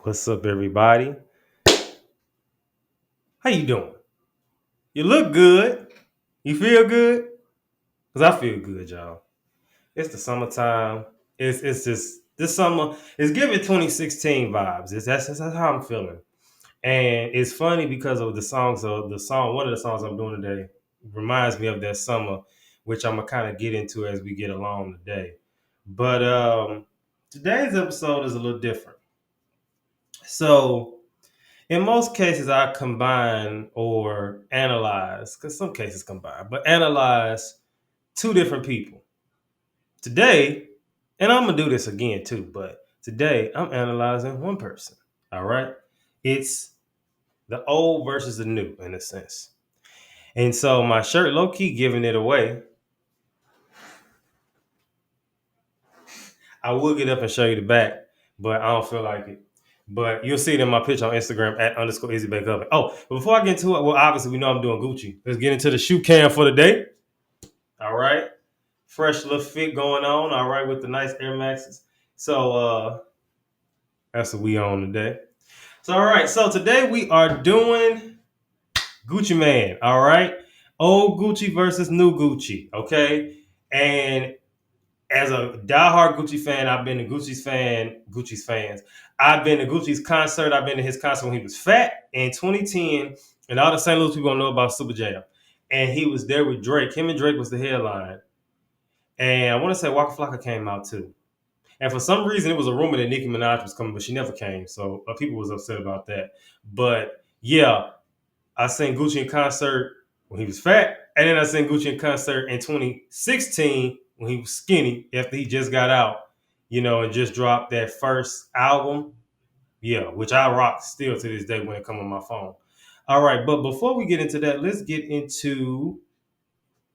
What's up, everybody? How you doing? You look good. You feel good? Cause I feel good, y'all. It's the summertime. It's just this summer. It's giving 2016 vibes. That's how I'm feeling. And it's funny because of the songs. Of the song, one of the songs I'm doing today reminds me of that summer, which I'm gonna kind of get into as we get along today. But today's episode is a little different. So in most cases, I combine or analyze, because some cases combine, but analyze two different people. Today, and I'm going to do this again too, but today I'm analyzing one person. All right. It's the old versus the new in a sense. And so my shirt, low key giving it away. I will get up and show you the back, but I don't feel like it. But you'll see it in my picture on Instagram at _ Izzy Back Up. Oh, but before I get into it, well, obviously we know I'm doing Gucci. Let's get into the shoe cam for the day. All right. Fresh little fit going on. All right, with the nice Air Maxes. So that's what we on today. So all right. So today we are doing Gucci Man. All right. Old Gucci versus new Gucci. Okay. And as a diehard Gucci fan, I've been to Gucci's fans. I've been to Gucci's concert. I've been to his concert when he was fat in 2010. And all the St. Louis people don't know about Super Jam. And he was there with Drake. Him and Drake was the headline. And I want to say Waka Flocka came out too. And for some reason, it was a rumor that Nicki Minaj was coming, but she never came. So people was upset about that. But yeah, I seen Gucci in concert when he was fat. And then I seen Gucci in concert in 2016 when he was skinny after he just got out, and just dropped that first album. Yeah, which I rock still to this day when it comes on my phone. All right, but before we get into that, let's get into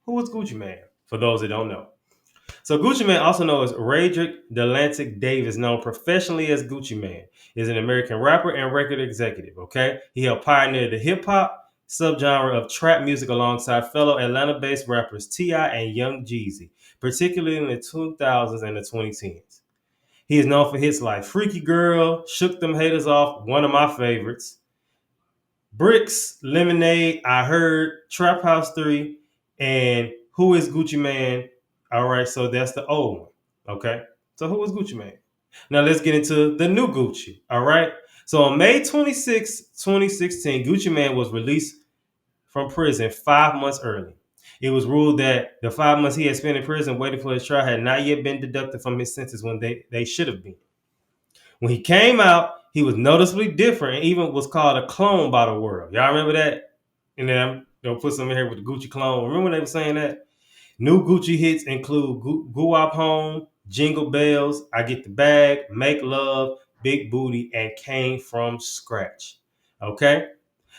who was Gucci Man, for those that don't know. So Gucci Man, also known as Radric Delantic Davis, known professionally as Gucci Man, is an American rapper and record executive. Okay, he helped pioneer the hip hop subgenre of trap music alongside fellow Atlanta-based rappers T.I. and Young Jeezy, particularly in the 2000s and the 2010s. He is known for hits like "Freaky Girl," "Shook Them Haters Off," one of my favorites, "Bricks," "Lemonade," "I Heard," "Trap House 3," and "Who is Gucci Man?" All right, so that's the old one. Okay, so who is Gucci Man? Now let's get into the new Gucci. All right, so on May 26, 2016, Gucci Man was released from prison 5 months early. It was ruled that the 5 months he had spent in prison waiting for his trial had not yet been deducted from his sentence when they should have been. When he came out, he was noticeably different and even was called a clone by the world. Y'all remember that? And then they'll put some in here with the Gucci clone. Remember when they were saying that? New Gucci hits include Guap Home, Jingle Bells, I Get the Bag, Make Love, Big Booty, and Came From Scratch. Okay?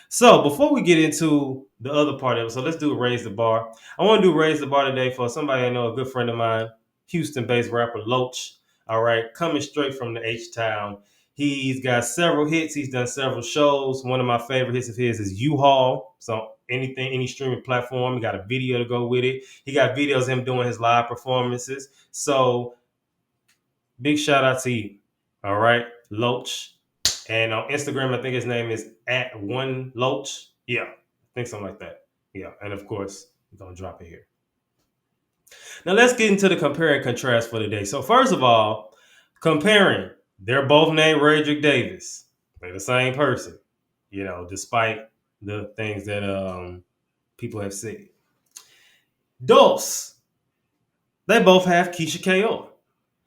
So before we get into the other part of it, so let's do Raise the Bar. I want to do Raise the Bar today for somebody I know, a good friend of mine, Houston-based rapper Loach. All right, coming straight from the H-Town. He's got several hits. He's done several shows. One of my favorite hits of his is U-Haul. So any streaming platform, he got a video to go with it. He got videos of him doing his live performances. So big shout out to you. All right, Loach. And on Instagram, I think his name is @1Loach. Yeah, I think something like that. Yeah, and of course, we're gonna drop it here. Now let's get into the compare and contrast for today. So first of all, comparing, they're both named Radric Davis. They're the same person, despite the things that people have said. Dos, they both have Keisha Ko.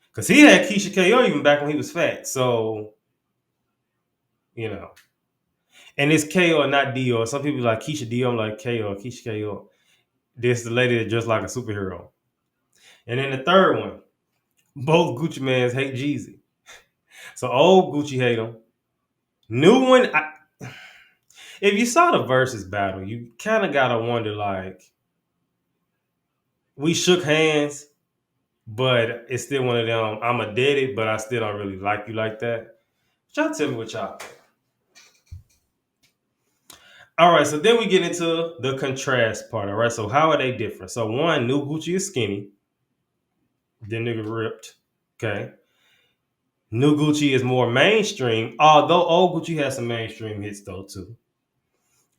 Because he had Keisha Ko even back when he was fat. So, you know. And it's Ko and not Dior. Some people like Keisha Dior. I'm like Ko, Keisha Ko. This is the lady that dressed like a superhero. And then the third one, both Gucci Mans hate Jeezy. So old Gucci hate him. New one, if you saw the versus battle, you kind of got to wonder, like, we shook hands, but it's still one of them, I'm a daddy, but I still don't really like you like that. Y'all tell me what y'all think. All right, so then we get into the contrast part. All right, so how are they different? So one, new Gucci is skinny. Then nigga ripped. Okay. New Gucci is more mainstream, although old Gucci has some mainstream hits though too.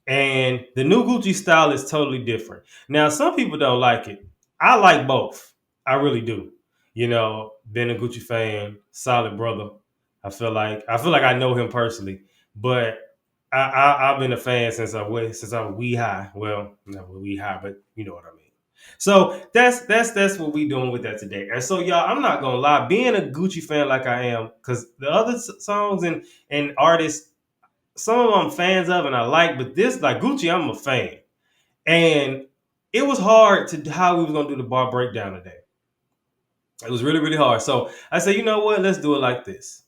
And the new Gucci style is totally different. Now, some people don't like it. I like both. I really do. You know, been a Gucci fan, solid brother. I feel like I know him personally, but I've been a fan since I was wee high. Well, not wee high, but you know what I mean. So that's what we doing with that today. And so y'all, I'm not gonna lie, being a Gucci fan like I am, because the other songs and artists, some of them I'm fans of and I like, but this like Gucci, I'm a fan. And it was hard to how we was gonna do the bar breakdown today. It was really, really hard. So I said, you know what? Let's do it like this.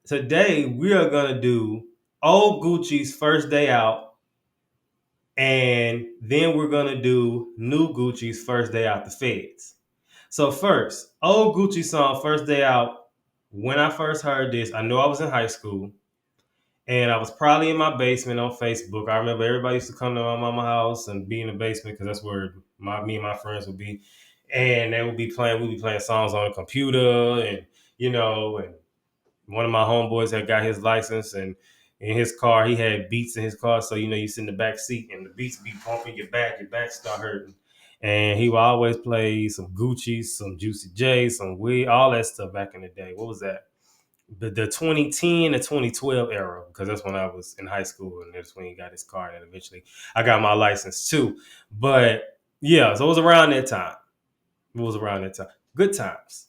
Today we are gonna do old Gucci's first day out, and then we're gonna do new Gucci's first day out the feds. So first, old Gucci song first day out. When I first heard this, I knew I was in high school. And I was probably in my basement on Facebook. I remember everybody used to come to my mama's house and be in the basement because that's where me and my friends would be. And they would be playing, we'd be playing songs on the computer, and and one of my homeboys had got his license, and in his car he had beats in his car. So you sit in the back seat and the beats be pumping your back start hurting. And he would always play some Gucci, some Juicy J, some weed, all that stuff back in the day. What was that? The 2010 to 2012 era, because that's when I was in high school, and that's when he got his car, and eventually I got my license too. But yeah, so it was around that time. It was around that time. Good times.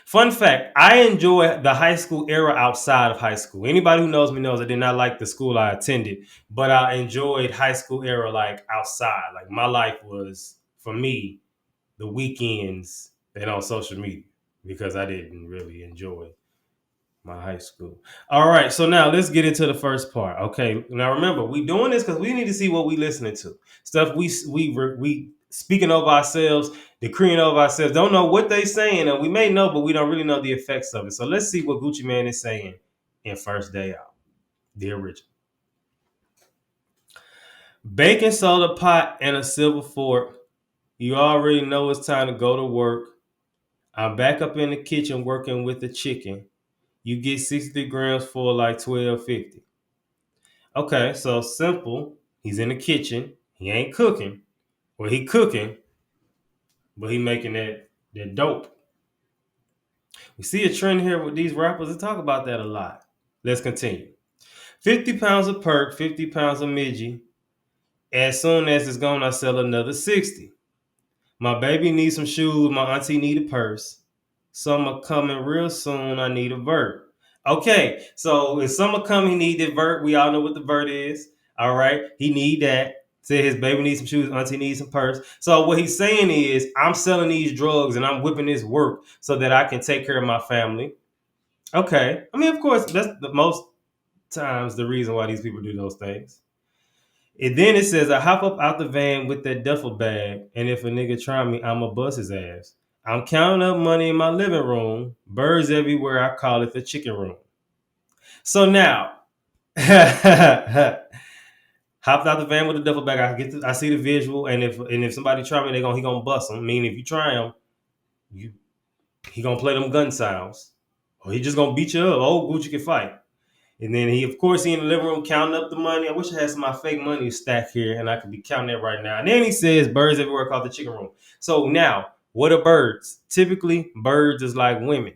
Fun fact, I enjoy the high school era outside of high school. Anybody who knows me knows I did not like the school I attended, but I enjoyed high school era like outside. Like my life was, for me, the weekends and on social media, because I didn't really enjoy my high school. All right, so now let's get into the first part. Okay, now remember, we doing this because we need to see what we listening to. Stuff we speaking of ourselves, decreeing over ourselves. Don't know what they saying, and we may know, but we don't really know the effects of it. So let's see what Gucci Man is saying in First Day Out, the original. Baking soda pot and a silver fork. You already know it's time to go to work. I'm back up in the kitchen working with the chicken. You get 60 grams for like 12.50. Okay, so simple. He's in the kitchen. He ain't cooking. Well, he cooking, but he making that dope. We see a trend here with these rappers that talk about that a lot. Let's continue. 50 pounds of perk, 50 pounds of midgie. As soon as it's gone, I sell another 60. My baby needs some shoes. My auntie need a purse. Summer coming real soon. I need a vert. Okay, so if summer coming, he need the vert. We all know what the vert is. All right, he need that. Say his baby needs some shoes. Auntie needs some purse. So what he's saying is, I'm selling these drugs and I'm whipping this work so that I can take care of my family. Okay, I mean, of course, that's the most times the reason why these people do those things. And then it says, I hop up out the van with that duffel bag, and if a nigga try me, I'ma bust his ass. I'm counting up money in my living room, birds everywhere, I call it the chicken room. So now, hopped out the van with a duffel bag. I see the visual, and if somebody try me, he gonna bust them. Meaning, if you try him, he gonna play them gun sounds, or he just gonna beat you up. Oh, Gucci can fight. And then he in the living room counting up the money. I wish I had some of my fake money stacked here and I could be counting it right now. And then he says birds everywhere called the chicken room. So now, what are birds? Typically, birds is like women.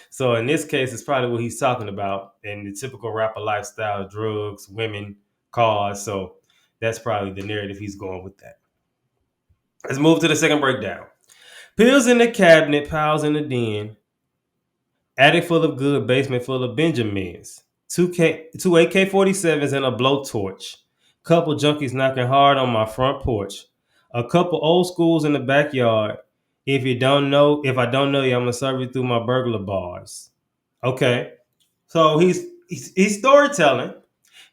So in this case, it's probably what he's talking about in the typical rapper lifestyle: drugs, women, cars. So that's probably the narrative he's going with that. Let's move to the second breakdown. Pills in the cabinet, piles in the den. Attic full of good, basement full of Benjamins. Two AK-47s and a blowtorch. Couple junkies knocking hard on my front porch. A couple old schools in the backyard. If I don't know you, I'm gonna serve you through my burglar bars. Okay, so he's storytelling.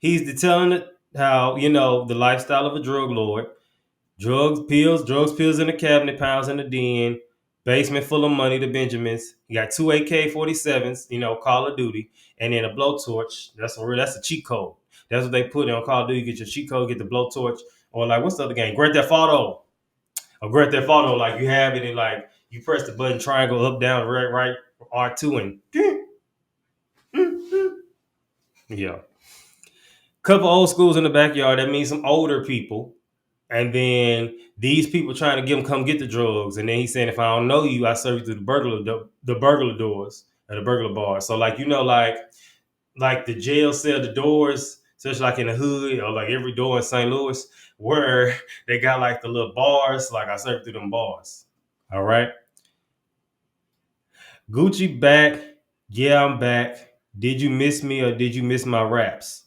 He's telling it how the lifestyle of a drug lord. Drugs, pills in the cabinet, pounds in the den, basement full of money, the Benjamins. You got two AK-47s, Call of Duty, and then a blowtorch. That's a cheat code. That's what they put in on Call of Duty. You get your cheat code, get the blowtorch, or like what's the other game? Grand Theft Auto. Or Grand Theft Auto, like you have it and like you press the button, triangle, up, down, right. R2 and yeah. Couple old schools in the backyard. That means some older people. And then these people trying to get him come get the drugs. And then he's saying, if I don't know you, I serve you through the burglar doors or the burglar bars. So like like the jail cell, the doors, especially like in the hood or like every door in St. Louis, where they got like the little bars, like I served through them bars. All right. Gucci back. Yeah, I'm back. Did you miss me or did you miss my raps?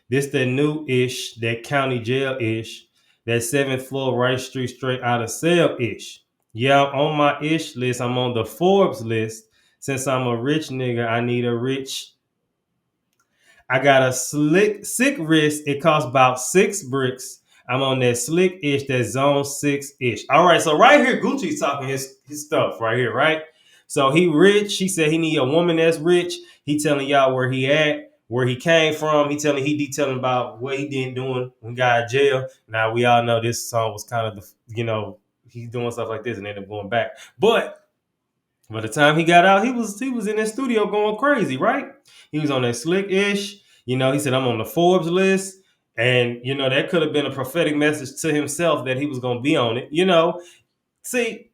This that new ish, that county jail ish, that seventh floor Rice Street straight out of cell ish. Yeah, I'm on my ish list. I'm on the Forbes list. Since I'm a rich nigga, I need a rich. I got a sick wrist. It costs about 6 bricks. I'm on that slick ish, that zone 6 ish. All right, so right here, Gucci's talking his stuff right here, right? So he rich. He said he need a woman that's rich. He telling y'all where he at, where he came from. He detailing about what he did doing when he got out of jail. Now we all know this song was kind of he's doing stuff like this and ended up going back. But by the time he got out, he was in his studio going crazy, right? He was on that slick ish. He said I'm on the Forbes list, and that could have been a prophetic message to himself that he was going to be on it. See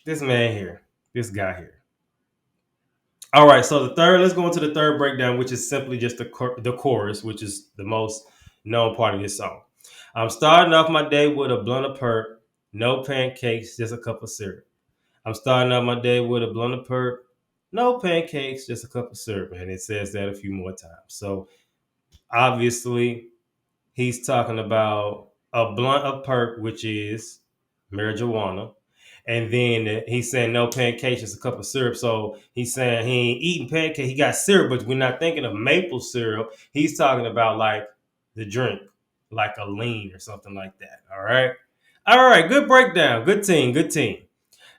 this man here, this guy here. All right, so let's go into the third breakdown, which is simply just the chorus, which is the most known part of this song. I'm starting off my day with a blunt of perp, no pancakes, just a cup of syrup. I'm starting out my day with a blunt of perp, no pancakes, just a cup of syrup. And it says that a few more times. So obviously, he's talking about a blunt of perp, which is marijuana. And then he's saying no pancakes, just a cup of syrup. So he's saying he ain't eating pancakes. He got syrup, but we're not thinking of maple syrup. He's talking about like the drink, like a lean or something like that. All right. All right. Good breakdown. Good team. Good team.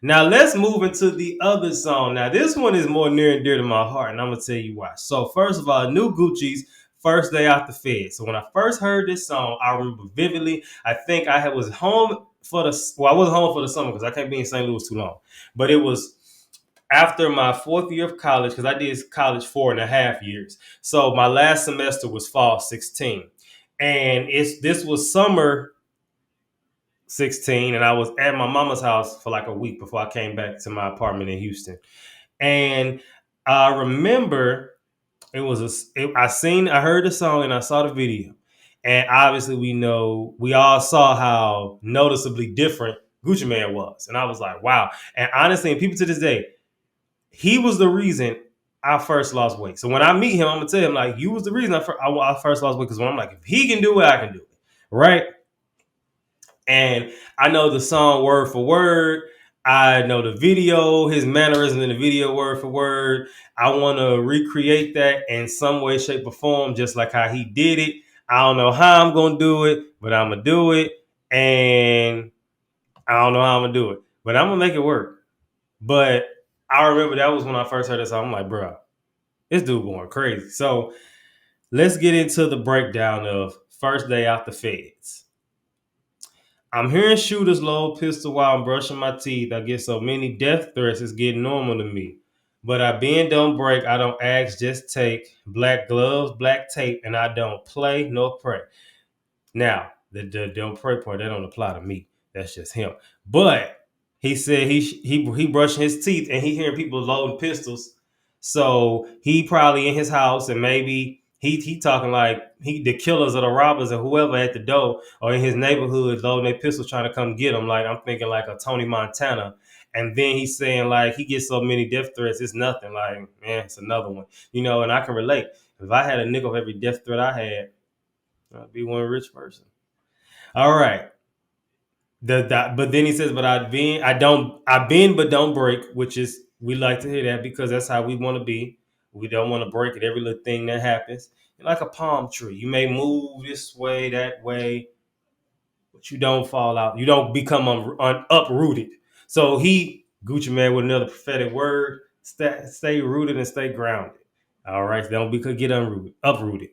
Now let's move into the other song. Now this one is more near and dear to my heart, and I'm gonna tell you why. So first of all, New Gucci's first day out the Fed. So when I first heard this song, I remember vividly. I think was home for I wasn't home for the summer because I can't be in St. Louis too long. But it was after my fourth year of college because I did college 4.5 years. So my last semester was fall 16, and this was summer 16, and I was at my mama's house for like a week before I came back to my apartment in Houston. And I remember I heard the song and I saw the video. And obviously we all saw how noticeably different Gucci Man was. And I was like, wow. And honestly, and people to this day, he was the reason I first lost weight. So when I meet him, I'm gonna tell him like, you was the reason I first lost weight. Because when I'm like, if he can do it, I can do it. Right? And I know the song word for word. I know the video, his mannerism in the video word for word. I want to recreate that in some way, shape, or form, just like how he did it. I don't know how I'm going to do it, but I'm going to do it. And I don't know how I'm going to do it, but I'm going to make it work. But I remember that was when I first heard this song. I'm like, bro, this dude going crazy. So let's get into the breakdown of First Day Out the Feds. I'm hearing shooters load pistol while I'm brushing my teeth. I get so many death threats, it's getting normal to me. But I bend, don't break. I don't ask, just take. Black gloves, black tape, and I don't play nor pray. Now, the don't pray part, that don't apply to me. That's just him. But he said he brushing his teeth and he hearing people loading pistols. So he probably in his house and maybe he talking like the killers or the robbers or whoever at the door or in his neighborhood loading their pistols trying to come get him. Like I'm thinking like a Tony Montana. And then he's saying like he gets so many death threats, it's nothing. Like, man, it's another one. And I can relate. If I had a nickel of every death threat I had, I'd be one rich person. All right. But then he says, but I bend but don't break, which is we like to hear that because that's how we want to be. We don't want to break at every little thing that happens. You're like a palm tree. You may move this way, that way, but you don't fall out. You don't become uprooted. So Gucci Man, with another prophetic word, stay rooted and stay grounded. All right, so don't get uprooted.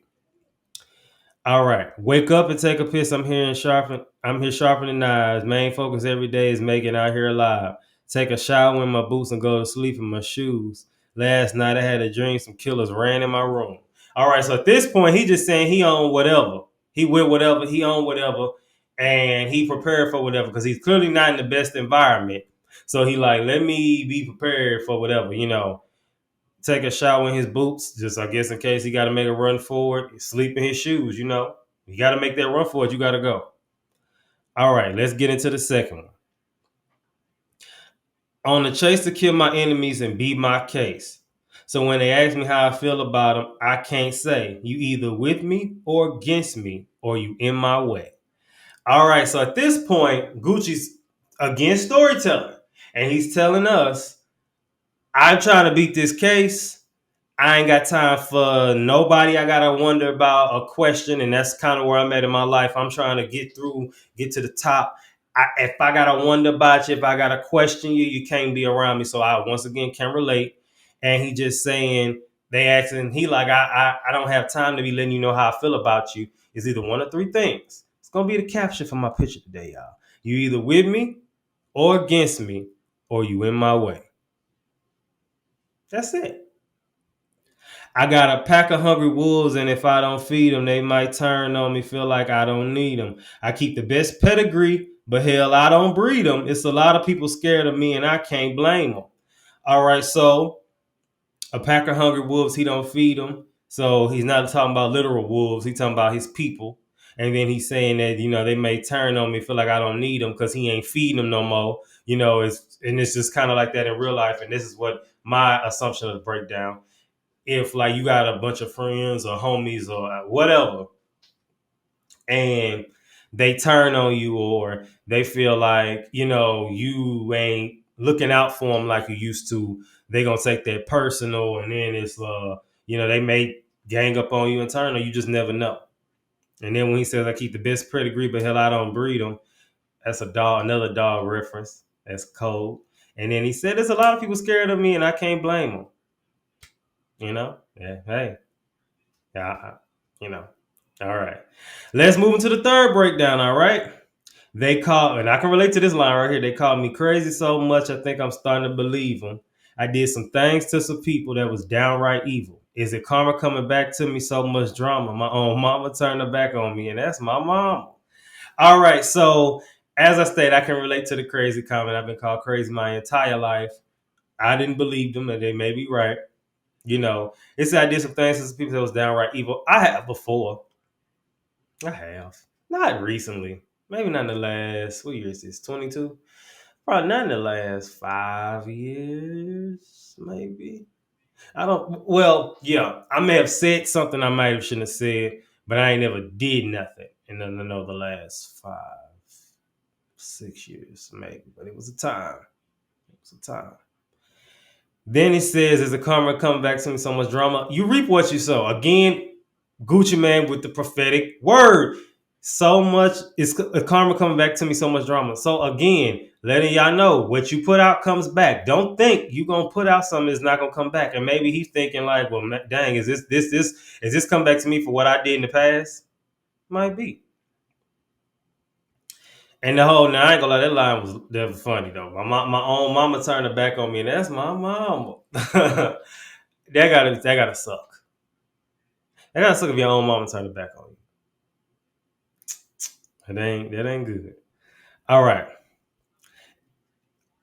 All right. Wake up and take a piss. I'm here sharpening knives. Main focus every day is making out here alive. Take a shower in my boots and go to sleep in my shoes. Last night I had a dream some killers ran in my room. All right, so at this point, he just saying he on whatever. He with whatever, he on whatever, and he prepared for whatever because he's clearly not in the best environment. So he like, let me be prepared for whatever, take a shower in his boots, just I guess in case he got to make a run forward, sleep in his shoes, You got to make that run forward, you got to go. All right, let's get into the second one. On the chase to kill my enemies and beat my case. So when they ask me how I feel about them, I can't say. You either with me or against me, or you in my way. All right, so at this point, Gucci's against storytelling. And he's telling us, I'm trying to beat this case. I ain't got time for nobody. I gotta wonder about a question, and that's kind of where I'm at in my life. I'm trying to get to the top. If I gotta wonder about you, if I gotta question you, you can't be around me. So I once again can relate. And he just saying they asking he like I don't have time to be letting you know how I feel about you. It's either one of three things. It's gonna be the caption for my picture today, y'all. You either with me or against me, or you in my way. That's it. I got a pack of hungry wolves, and if I don't feed them, they might turn on me, feel like I don't need them. I keep the best pedigree, but hell, I don't breed them. It's a lot of people scared of me, and I can't blame them. All right, so a pack of hungry wolves, he don't feed them. So he's not talking about literal wolves. He's talking about his people. And then he's saying that, they may turn on me, feel like I don't need them because he ain't feeding them no more. It's just kind of like that in real life. And this is what my assumption of the breakdown. If like you got a bunch of friends or homies or whatever, and they turn on you or they feel like you ain't looking out for them like you used to, they gonna take that personal, and then it's they may gang up on you and turn, or you just never know. And then when he says I keep the best pedigree, but hell I don't breed them, that's another dog reference. That's cold. And then he said there's a lot of people scared of me, and I can't blame them. Yeah, hey, yeah, All right. Let's move into the third breakdown, all right? And I can relate to this line right here. They called me crazy so much, I think I'm starting to believe them. I did some things to some people that was downright evil. Is it karma coming back to me? So much drama. My own mama turned her back on me, and that's my mama. All right. So, as I stated, I can relate to the crazy comment. I've been called crazy my entire life. I didn't believe them, and they may be right. It's I did some things to some people that was downright evil. I have before. I have. Not recently. Maybe not in the last, what year is this? 22? Probably not in the last 5 years, maybe. Yeah, I may have said something I might have shouldn't have said, but I ain't never did nothing in the last 5, 6 years, maybe. But it was a time. It was a time. Then he says, "Is the karma coming back to me? So much drama. You reap what you sow." Again, Gucci Man with the prophetic word. So much is karma coming back to me. So much drama. So again, letting y'all know what you put out comes back. Don't think you gonna put out something that's not gonna come back. And maybe he's thinking like, "Well, dang, is this come back to me for what I did in the past?" Might be. And now I ain't gonna lie, that line was never funny though. My own mama turned her back on me, and that's my mama. that gotta suck. That gotta suck if your own mama turned her back on you. That ain't good. All right.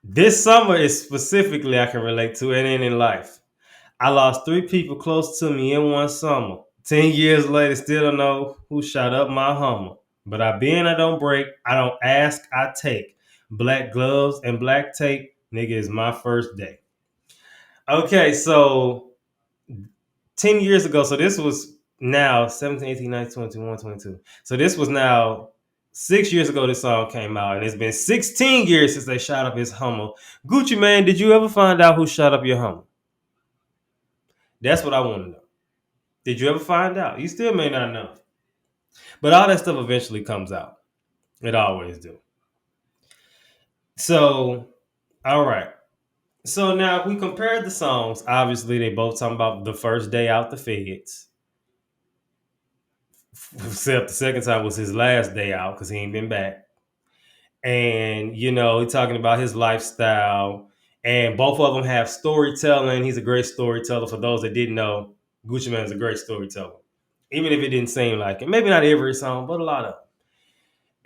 This summer is specifically I can relate to it in life. I lost 3 people close to me in one summer. 10 years later, still don't know who shot up my Hummer. But I bend, I don't break. I don't ask, I take. Black gloves and black tape, nigga, is my first day. Okay, so 10 years ago, so this was now 17, 18, 19, 21, 22. So this was now 6 years ago this song came out, and it's been 16 years since they shot up his Hummer. Gucci Man, did you ever find out who shot up your Hummer? That's what I want to know. Did you ever find out? You still may not know. But all that stuff eventually comes out. It always do. So, all right. So now if we compare the songs, obviously they both talking about the first day out the feds. Except the second time was his last day out because he ain't been back. And, he's talking about his lifestyle And both of them have storytelling. He's a great storyteller. For those that didn't know, Gucci Mane is a great storyteller. Even if it didn't seem like it. Maybe not every song, but a lot of them.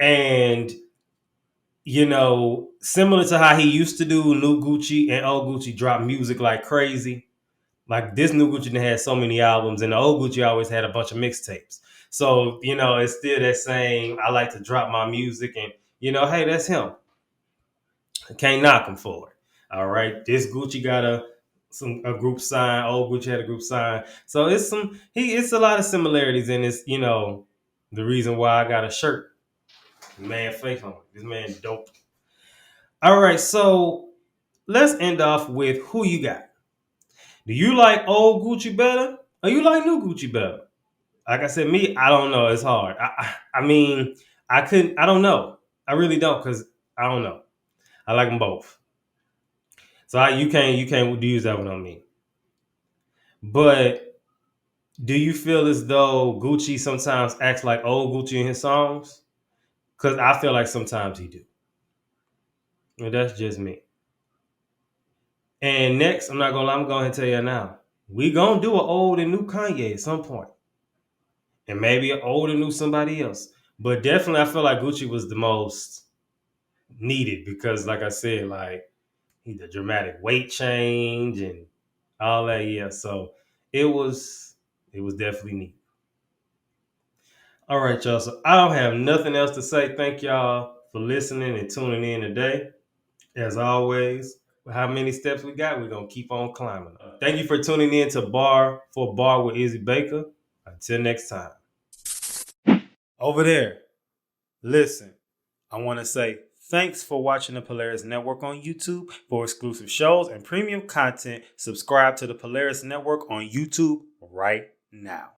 And, similar to how he used to do, new Gucci and old Gucci drop music like crazy. Like this new Gucci had so many albums, and the old Gucci always had a bunch of mixtapes. So, it's still that same, I like to drop my music and, hey, that's him. Can't knock him for it. All right. This Gucci got a group sign. Old Gucci had a group sign. So it's a lot of similarities in this, the reason why I got a shirt. Man, face on it. This man dope. All right, so let's end off with who you got. Do you like old Gucci better or you like new Gucci better? Like I said, me, I don't know. It's hard. I mean, I don't know. I really don't because I don't know. I like them both. So you can't use that one on me. But do you feel as though Gucci sometimes acts like old Gucci in his songs? Because I feel like sometimes he do. And that's just me. And next, I'm not gonna lie, I'm going to tell you now. We gonna do an old and new Kanye at some point. And maybe an old and new somebody else. But definitely I feel like Gucci was the most needed because like I said, like the dramatic weight change and all that, yeah. So it was definitely neat. All right, y'all. So I don't have nothing else to say. Thank y'all for listening and tuning in today. As always, how many steps we got, we're gonna keep on climbing. Thank you for tuning in to Bar with Izzy Baker. Until next time. Over there, listen. I want to say thanks for watching the Polaris Network on YouTube. For exclusive shows and premium content, subscribe to the Polaris Network on YouTube right now.